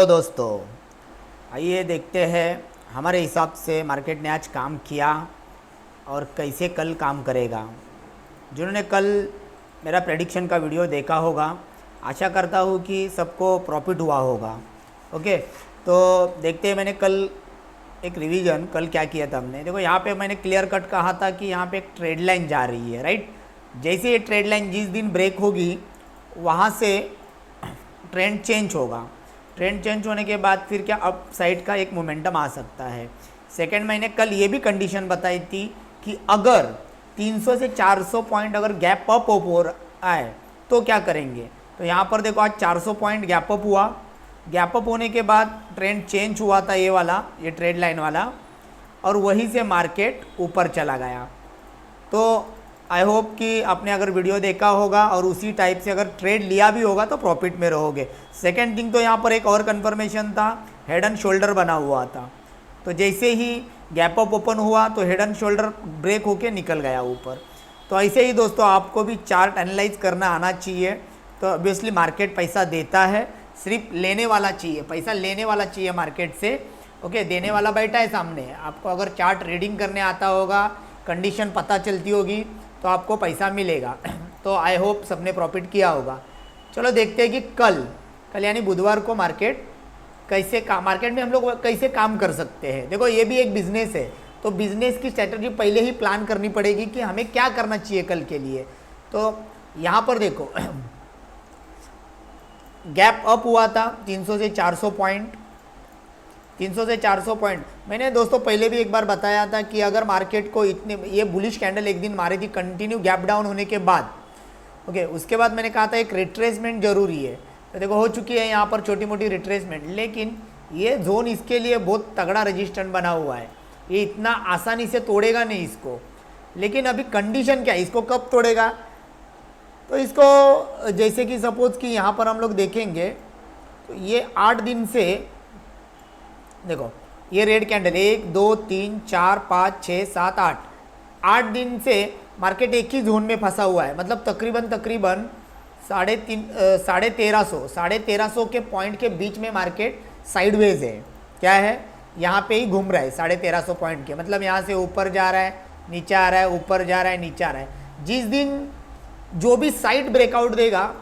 तो दोस्तों आइए देखते हैं हमारे हिसाब से मार्केट ने आज काम किया और कैसे कल काम करेगा। जिन्होंने कल मेरा प्रेडिक्शन का वीडियो देखा होगा, आशा करता हूँ कि सबको प्रॉफिट हुआ होगा। ओके, तो देखते हैं। मैंने कल एक रिवीजन कल क्या किया था हमने। देखो यहाँ पे मैंने क्लियर कट कहा था कि यहाँ पे एक ट्रेड लाइन जा रही है, राइट। जैसे ये ट्रेड लाइन जिस दिन ब्रेक होगी वहाँ से ट्रेंड चेंज होगा। ट्रेंड चेंज होने के बाद फिर क्या अप साइड का एक मोमेंटम आ सकता है। सेकंड, मैंने कल ये भी कंडीशन बताई थी कि अगर 300 से 400 पॉइंट अगर गैप अप हो आए तो क्या करेंगे। तो यहाँ पर देखो आज 400 पॉइंट गैप अप हुआ। गैप अप होने के बाद ट्रेंड चेंज हुआ था, ये वाला, ये ट्रेड लाइन वाला, और वहीं से मार्केट ऊपर चला गया। तो आई होप कि आपने अगर वीडियो देखा होगा और उसी टाइप से अगर ट्रेड लिया भी होगा तो प्रॉफिट में रहोगे। सेकंड थिंग, तो यहाँ पर एक और कंफर्मेशन था, हेड एंड शोल्डर बना हुआ था। तो जैसे ही गैप अप ओपन हुआ तो हेड एंड शोल्डर ब्रेक होके निकल गया ऊपर। तो ऐसे ही दोस्तों आपको भी चार्ट एनालाइज करना आना चाहिए। तो ऑब्वियसली मार्केट पैसा देता है, सिर्फ लेने वाला चाहिए, पैसा लेने वाला चाहिए मार्केट से। ओके, देने वाला बैठा है सामने। आपको अगर चार्ट रीडिंग करने आता होगा, कंडीशन पता चलती होगी, तो आपको पैसा मिलेगा। तो आई होप सबने प्रॉफिट किया होगा। चलो देखते हैं कि कल यानी बुधवार को मार्केट मार्केट में हम लोग कैसे काम कर सकते हैं। देखो ये भी एक बिजनेस है, तो बिजनेस की स्ट्रेटजी पहले ही प्लान करनी पड़ेगी कि हमें क्या करना चाहिए कल के लिए। तो यहाँ पर देखो गैप अप हुआ था 300 से 400 पॉइंट। 300 से 400 पॉइंट मैंने दोस्तों पहले भी एक बार बताया था कि अगर मार्केट को इतने ये बुलिश कैंडल एक दिन मारी थी कंटिन्यू गैप डाउन होने के बाद, ओके, उसके बाद मैंने कहा था एक रिट्रेसमेंट जरूरी है। तो देखो हो चुकी है यहाँ पर छोटी मोटी रिट्रेसमेंट, लेकिन ये जोन इसके लिए बहुत तगड़ा रेजिस्टेंट बना हुआ है। ये इतना आसानी से तोड़ेगा नहीं इसको। लेकिन अभी कंडीशन क्या है, इसको कब तोड़ेगा। तो इसको जैसे कि सपोज कि यहाँ पर हम लोग देखेंगे तो ये 8 दिन से, देखो ये रेड कैंडल 1 2 3 4 5 6 7 8 दिन से मार्केट एक ही जोन में फंसा हुआ है। मतलब तकरीबन 1350 के पॉइंट के बीच में मार्केट साइडवेज है। क्या है, यहाँ पे ही घूम रहा है 1350 पॉइंट के। मतलब यहाँ से ऊपर जा रहा है, नीचे आ रहा है, ऊपर जा रहा है, नीचे आ रहा है। जिस दिन जो भी साइड ब्रेकआउट देगा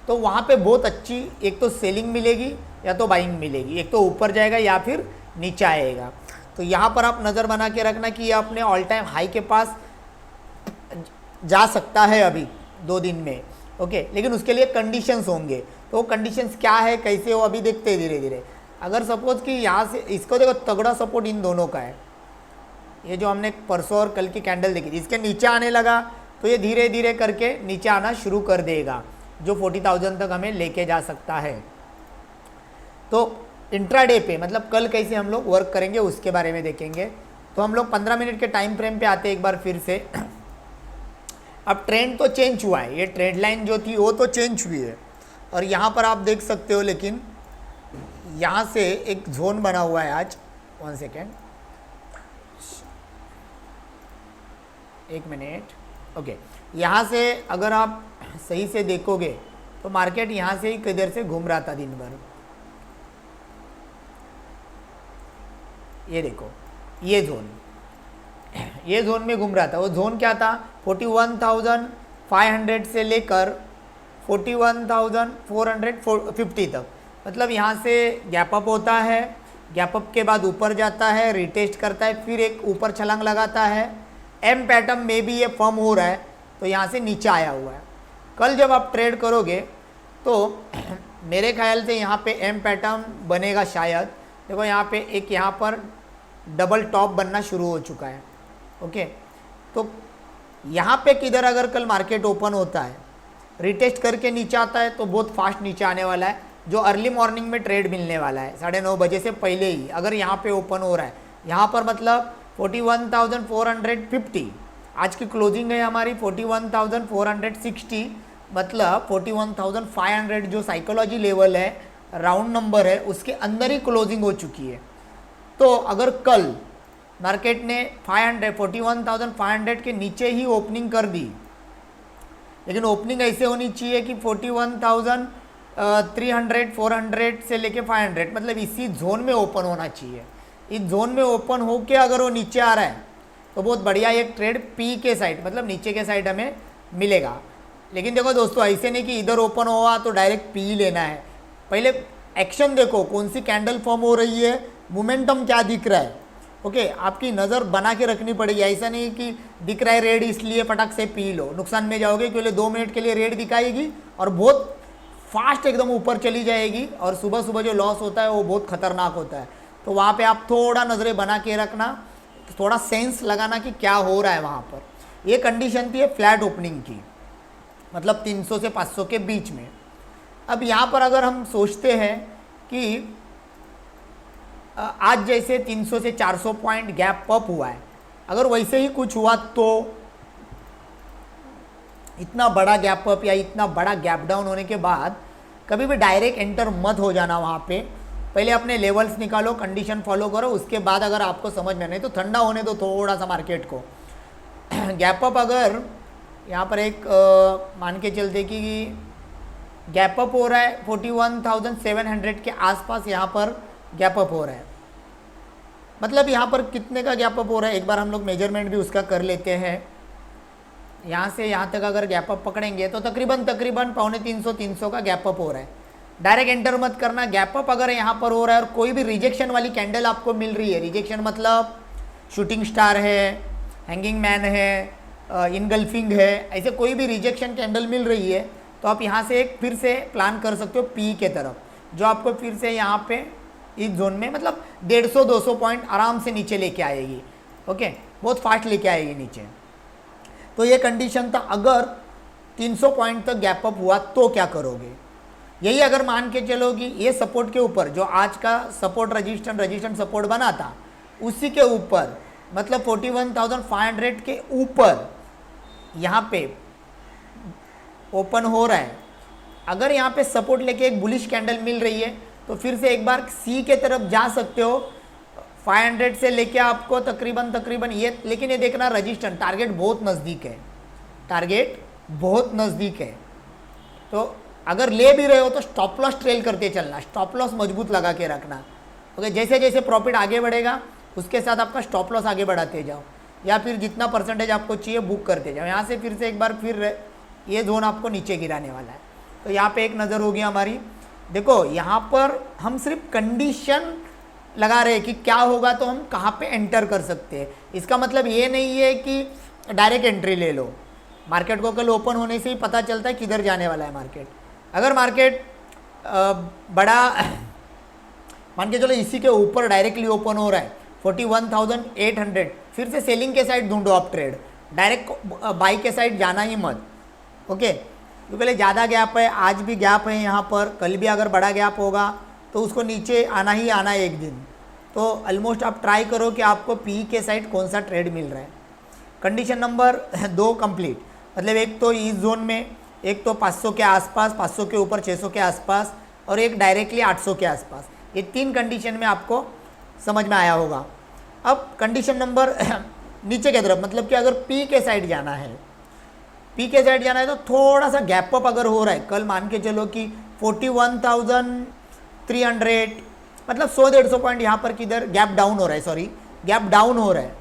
तो वहाँ पे बहुत अच्छी एक तो सेलिंग मिलेगी या तो बाइंग मिलेगी। एक तो ऊपर जाएगा या फिर नीचे आएगा। तो यहाँ पर आप नज़र बना के रखना कि ये अपने ऑल टाइम हाई के पास जा सकता है अभी 2 दिन में। ओके, लेकिन उसके लिए कंडीशंस होंगे। तो वो कंडीशंस क्या है, कैसे हो, अभी देखते हैं धीरे धीरे। अगर सपोज कि यहाँ से इसको देखो, तगड़ा सपोर्ट इन दोनों का है। ये जो हमने परसों और कल की कैंडल देखी थी, इसके नीचे आने लगा तो ये धीरे धीरे करके नीचे आना शुरू कर देगा, जो 40,000 तक हमें लेके जा सकता है। तो इंट्राडे पे मतलब कल कैसे हम लोग वर्क करेंगे उसके बारे में देखेंगे। तो हम लोग 15 मिनट के टाइम फ्रेम पे आते हैं एक बार फिर से। अब ट्रेंड तो चेंज हुआ है, ये ट्रेड लाइन जो थी वो तो चेंज हुई है। और यहाँ पर आप देख सकते हो, लेकिन यहाँ से एक जोन बना हुआ है आज। 1 सेकेंड, 1 मिनट। ओके, यहाँ से अगर आप सही से देखोगे तो मार्केट यहाँ से ही किधर से घूम रहा था दिन भर। ये देखो, ये जोन में घूम रहा था। वो जोन क्या था, 41,500 से लेकर 41,450 तक। मतलब यहाँ से गैप अप होता है, गैप अप के बाद ऊपर जाता है, रिटेस्ट करता है, फिर एक ऊपर छलांग लगाता है। एम पैटर्न में भी ये फॉर्म हो रहा है, तो यहाँ से नीचे आया हुआ है। कल जब आप ट्रेड करोगे तो मेरे ख्याल से यहाँ पे एम पैटर्न बनेगा शायद। देखो यहाँ पे एक यहाँ पर डबल टॉप बनना शुरू हो चुका है। ओके, तो यहाँ पे किधर अगर कल मार्केट ओपन होता है, रिटेस्ट करके नीचे आता है तो बहुत फास्ट नीचे आने वाला है। जो अर्ली मॉर्निंग में ट्रेड मिलने वाला है 9:30 बजे से पहले ही, अगर यहाँ पे ओपन हो रहा है, यहाँ पर मतलब 41,450 आज की क्लोजिंग है हमारी 41,460, मतलब 41,500 जो साइकोलॉजी लेवल है, राउंड नंबर है, उसके अंदर ही क्लोजिंग हो चुकी है। तो अगर कल मार्केट ने 41,500 के नीचे ही ओपनिंग कर दी, लेकिन ओपनिंग ऐसे होनी चाहिए कि 300 400 से लेके 500, मतलब इसी जोन में ओपन होना चाहिए। इस जोन में ओपन होके अगर वो नीचे आ रहा है तो बहुत बढ़िया एक ट्रेड पी के साइड, मतलब नीचे के साइड हमें मिलेगा। लेकिन देखो दोस्तों, ऐसे नहीं कि इधर ओपन हुआ तो डायरेक्ट पी लेना है। पहले एक्शन देखो, कौन सी कैंडल फॉर्म हो रही है, मोमेंटम क्या दिख रहा है। ओके, आपकी नज़र बना के रखनी पड़ेगी। ऐसा नहीं कि दिख रहा है रेड इसलिए फटाक से पी लो, नुकसान में जाओगे, क्योंकि 2 मिनट के लिए रेड दिखाएगी और बहुत फास्ट एकदम ऊपर चली जाएगी, और सुबह सुबह जो लॉस होता है वो बहुत खतरनाक होता है। तो वहाँ पे आप थोड़ा नज़रें बना के रखना, थोड़ा सेंस लगाना कि क्या हो रहा है वहाँ पर। ये कंडीशन थी फ्लैट ओपनिंग की, मतलब 300 से 500 के बीच में। अब यहाँ पर अगर हम सोचते हैं कि आज जैसे 300 से 400 पॉइंट गैप अप हुआ है, अगर वैसे ही कुछ हुआ तो इतना बड़ा गैप अप या इतना बड़ा गैप डाउन होने के बाद कभी भी डायरेक्ट एंटर मत हो जाना वहाँ पे। पहले अपने लेवल्स निकालो, कंडीशन फॉलो करो, उसके बाद अगर आपको समझ में नहीं तो ठंडा होने दो थोड़ा सा मार्केट को। गैप अप अगर यहाँ पर एक मान के चलते कि गैप अप हो रहा है 41,700 के आसपास, यहाँ पर गैप अप हो रहा है, मतलब यहाँ पर कितने का गैप अप हो रहा है एक बार हम लोग मेजरमेंट भी उसका कर लेते हैं। यहाँ से यहाँ तक अगर गैप अप पकड़ेंगे तो तकरीबन 350 का गैप अप हो रहा है। डायरेक्ट एंटर मत करना। गैप अप अगर यहाँ पर हो रहा है और कोई भी रिजेक्शन वाली कैंडल आपको मिल रही है, रिजेक्शन मतलब शूटिंग स्टार है, हैंगिंग मैन है, इनगल्फिंग है, ऐसे कोई भी रिजेक्शन कैंडल मिल रही है तो आप यहाँ से एक फिर से प्लान कर सकते हो पी के तरफ, जो आपको फिर से यहाँ पे इस जोन में मतलब 150-200 पॉइंट आराम से नीचे लेके आएगी। ओके, बहुत फास्ट लेके आएगी नीचे। तो ये कंडीशन था, अगर 300 पॉइंट तक गैप अप हुआ तो क्या करोगे। यही अगर मान के चलो कि ये सपोर्ट के ऊपर जो आज का सपोर्ट रजिस्टेंस सपोर्ट बना था, उसी के ऊपर मतलब 41,500 के ऊपर यहाँ पे ओपन हो रहा है, अगर यहाँ पे सपोर्ट लेके एक बुलिश कैंडल मिल रही है तो फिर से एक बार सी के तरफ जा सकते हो। 500 से लेके आपको तकरीबन ये, लेकिन ये देखना रजिस्टेंस टारगेट बहुत नज़दीक है, टारगेट बहुत नज़दीक है। तो अगर ले भी रहे हो तो स्टॉप लॉस ट्रेल करते चलना, स्टॉप लॉस मजबूत लगा के रखना। ओके, जैसे जैसे प्रॉफिट आगे बढ़ेगा उसके साथ आपका स्टॉप लॉस आगे बढ़ाते जाओ, या फिर जितना परसेंटेज आपको चाहिए बुक करते जाओ। यहाँ से फिर से एक बार फिर ये जोन आपको नीचे गिराने वाला है। तो यहाँ पे एक नज़र होगी हमारी। देखो यहाँ पर हम सिर्फ कंडीशन लगा रहे हैं कि क्या होगा तो हम कहाँ पे एंटर कर सकते हैं। इसका मतलब ये नहीं है कि डायरेक्ट एंट्री ले लो। मार्केट को कल ओपन होने से ही पता चलता है किधर जाने वाला है मार्केट। अगर मार्केट बड़ा मान के चलो इसी के ऊपर डायरेक्टली ओपन हो रहा है 41,800, फिर से सेलिंग के साइड ढूंढो आप ट्रेड, डायरेक्ट बाई के साइड जाना ही मत। ओके, क्योंकि पहले ज़्यादा गैप है, आज भी गैप है यहाँ पर, कल भी अगर बड़ा गैप होगा तो उसको नीचे आना ही आना है एक दिन। तो ऑलमोस्ट आप ट्राई करो कि आपको पी के साइड कौन सा ट्रेड मिल रहा है। कंडीशन नंबर 2 कंप्लीट, मतलब एक तो इस जोन में, एक तो 500 के आसपास, 500 के ऊपर 600 के आसपास, और एक डायरेक्टली 800 के आसपास। ये 3 कंडीशन में आपको समझ में आया होगा। अब कंडीशन नंबर नीचे की तरफ, मतलब कि अगर पी के साइड जाना है, पी के साइड जाना है तो थोड़ा सा गैप अप अगर हो रहा है, कल मान के चलो कि 41,300, मतलब 100-150 पॉइंट यहाँ पर किधर गैप डाउन हो रहा है, सॉरी गैप डाउन हो रहा है।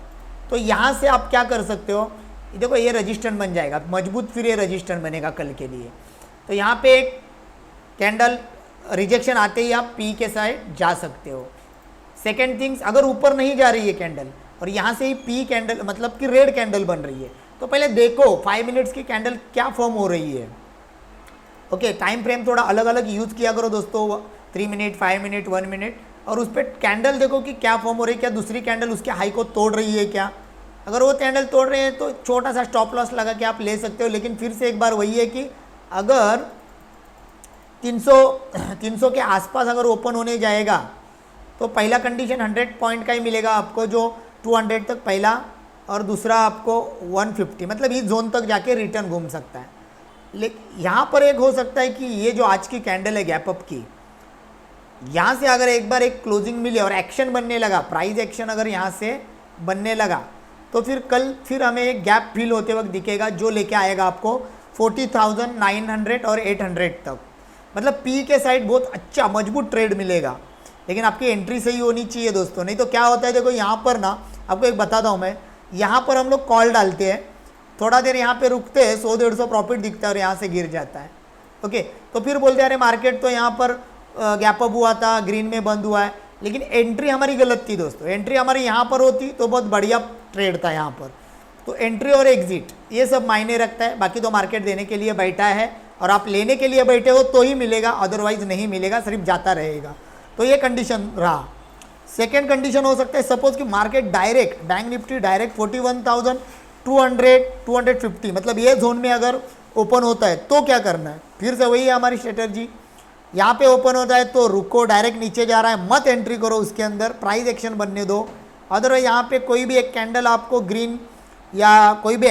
तो यहाँ से आप क्या कर सकते हो, देखो ये रजिस्टेंस बन जाएगा मजबूत, फिर ये रजिस्टेंस बनेगा कल के लिए। तो यहाँ पे एक कैंडल रिजेक्शन आते ही आप पी के साइड जा सकते हो। सेकेंड थिंग्स, अगर ऊपर नहीं जा रही है कैंडल और यहाँ से ही पी कैंडल मतलब कि रेड कैंडल बन रही है, तो पहले देखो 5 मिनट्स की कैंडल क्या फॉर्म हो रही है। ओके, टाइम फ्रेम थोड़ा अलग अलग यूज़ किया करो दोस्तों, 3 मिनट, 5 मिनट, 1 मिनट, और उस पर कैंडल देखो कि क्या फॉर्म हो रही है, क्या दूसरी कैंडल उसके हाई को तोड़ रही है क्या। अगर वो कैंडल तोड़ रहे हैं तो छोटा सा स्टॉप लॉस लगा के आप ले सकते हो। लेकिन फिर से एक बार वही है कि अगर 300 के आसपास अगर ओपन होने जाएगा तो पहला कंडीशन 100 पॉइंट का ही मिलेगा आपको, जो 200 तक पहला, और दूसरा आपको 150, मतलब इस जोन तक जाके रिटर्न घूम सकता है। लेकिन यहाँ पर एक हो सकता है कि ये जो आज की कैंडल है गैप अप की, यहाँ से अगर एक बार एक क्लोजिंग मिली और एक्शन बनने लगा, प्राइस एक्शन अगर यहाँ से बनने लगा, तो फिर कल फिर हमें एक गैप फिल होते वक्त दिखेगा जो लेके आएगा आपको 40,900 और 800 तक। मतलब पी के साइड बहुत अच्छा मजबूत ट्रेड मिलेगा, लेकिन आपकी एंट्री सही होनी चाहिए दोस्तों। नहीं तो क्या होता है, देखो यहाँ पर ना आपको एक बताता हूँ मैं, यहाँ पर हम लोग कॉल डालते हैं, थोड़ा देर यहाँ पे रुकते हैं, 100-150 प्रॉफिट दिखता है और यहाँ से गिर जाता है। ओके, तो फिर बोलते हैं अरे मार्केट तो यहाँ पर गैप अप हुआ था, ग्रीन में बंद हुआ है, लेकिन एंट्री हमारी गलत थी दोस्तों। एंट्री हमारी यहाँ पर होती तो बहुत बढ़िया ट्रेड था यहाँ पर। तो एंट्री और एग्जिट ये सब मायने रखता है, बाकी तो मार्केट देने के लिए बैठा है और आप लेने के लिए बैठे हो तो ही मिलेगा, अदरवाइज नहीं मिलेगा, सिर्फ जाता रहेगा। तो ये कंडीशन रहा। सेकेंड कंडीशन हो सकता है सपोज कि market direct, bank Nifty direct 41,200 250 मतलब ये जोन में अगर ओपन होता है तो क्या करना है। फिर से वही है हमारी स्ट्रेटजी, यहाँ पे ओपन होता है तो रुको, डायरेक्ट नीचे जा रहा है मत एंट्री करो उसके अंदर, प्राइस एक्शन बनने दो। अदरवाइज यहाँ पे कोई भी एक कैंडल आपको ग्रीन या कोई भी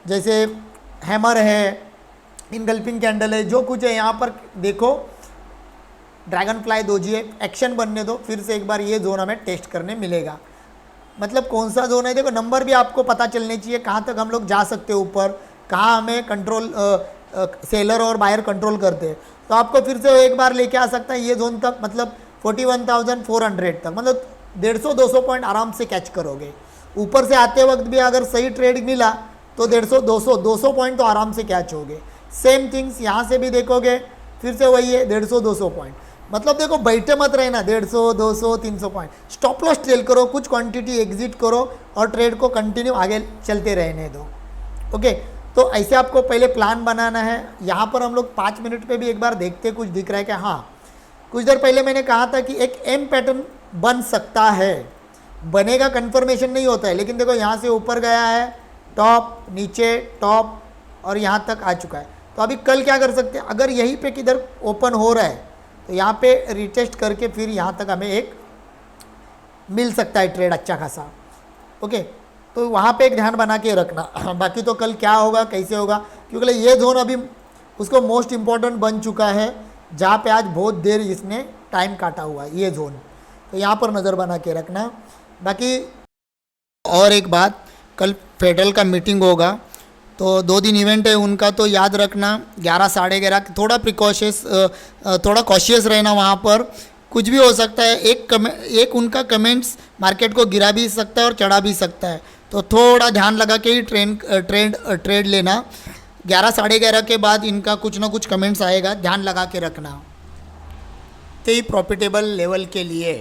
जैसे हैमर है, इनगल्फिंग कैंडल है, जो कुछ है यहाँ पर देखो, ड्रैगन फ्लाई दोजी एक्शन बनने दो, फिर से एक बार ये जोन हमें टेस्ट करने मिलेगा। मतलब कौन सा जोन है, देखो नंबर भी आपको पता चलने चाहिए कहाँ तक हम लोग जा सकते हैं ऊपर, कहाँ हमें कंट्रोल सेलर और बायर कंट्रोल करते हैं। तो आपको फिर से एक बार लेके आ सकता है ये जोन तक, मतलब 41,400 तक, मतलब 150-200 पॉइंट आराम से कैच करोगे। ऊपर से आते वक्त भी अगर सही ट्रेड मिला तो 150-200 पॉइंट तो आराम से कैच होगे। सेम थिंग्स यहाँ से भी देखोगे, फिर से वही है 150-200 पॉइंट। मतलब देखो बैठे मत रहना, 150, 200, 300 पॉइंट स्टॉप लॉस ट्रेल करो, कुछ क्वांटिटी एग्जिट करो और ट्रेड को कंटिन्यू आगे चलते रहने दो। ओके, तो ऐसे आपको पहले प्लान बनाना है। यहाँ पर हम लोग 5 मिनट पे भी एक बार देखते, कुछ दिख रहा है कि हाँ, कुछ देर पहले मैंने कहा था कि एक एम पैटर्न बन सकता है, बनेगा कंफर्मेशन नहीं होता है, लेकिन देखो यहाँ से ऊपर गया है, टॉप नीचे टॉप और यहाँ तक आ चुका है। तो अभी कल क्या कर सकते हैं, अगर यहीं पे किधर ओपन हो रहा है तो यहाँ पे रिटेस्ट करके फिर यहाँ तक हमें एक मिल सकता है ट्रेड अच्छा खासा। ओके, तो वहाँ पे एक ध्यान बना के रखना। बाकी तो कल क्या होगा कैसे होगा, क्योंकि ये जोन अभी उसको मोस्ट इम्पॉर्टेंट बन चुका है, जहाँ पे आज बहुत देर इसने टाइम काटा हुआ है ये जोन, तो यहाँ पर नज़र बना के रखना। बाकी और एक बात, कल फेडरल का मीटिंग होगा, तो 2 दिन इवेंट है उनका, तो याद रखना 11 साढ़े 11 थोड़ा थोड़ा कॉशियस रहना, वहाँ पर कुछ भी हो सकता है। एक उनका कमेंट्स मार्केट को गिरा भी सकता है और चढ़ा भी सकता है, तो थोड़ा ध्यान लगा के ही ट्रेड लेना। 11 साढ़े 11 के बाद इनका कुछ ना कुछ कमेंट्स आएगा, ध्यान लगा के रखना। तो ही प्रॉफिटेबल लेवल के लिए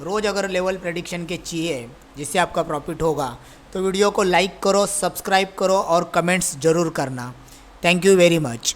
रोज़ अगर लेवल प्रेडिक्शन के चाहिए जिससे आपका प्रॉफिट होगा, तो वीडियो को लाइक करो, सब्सक्राइब करो और कमेंट्स ज़रूर करना। Thank you very much.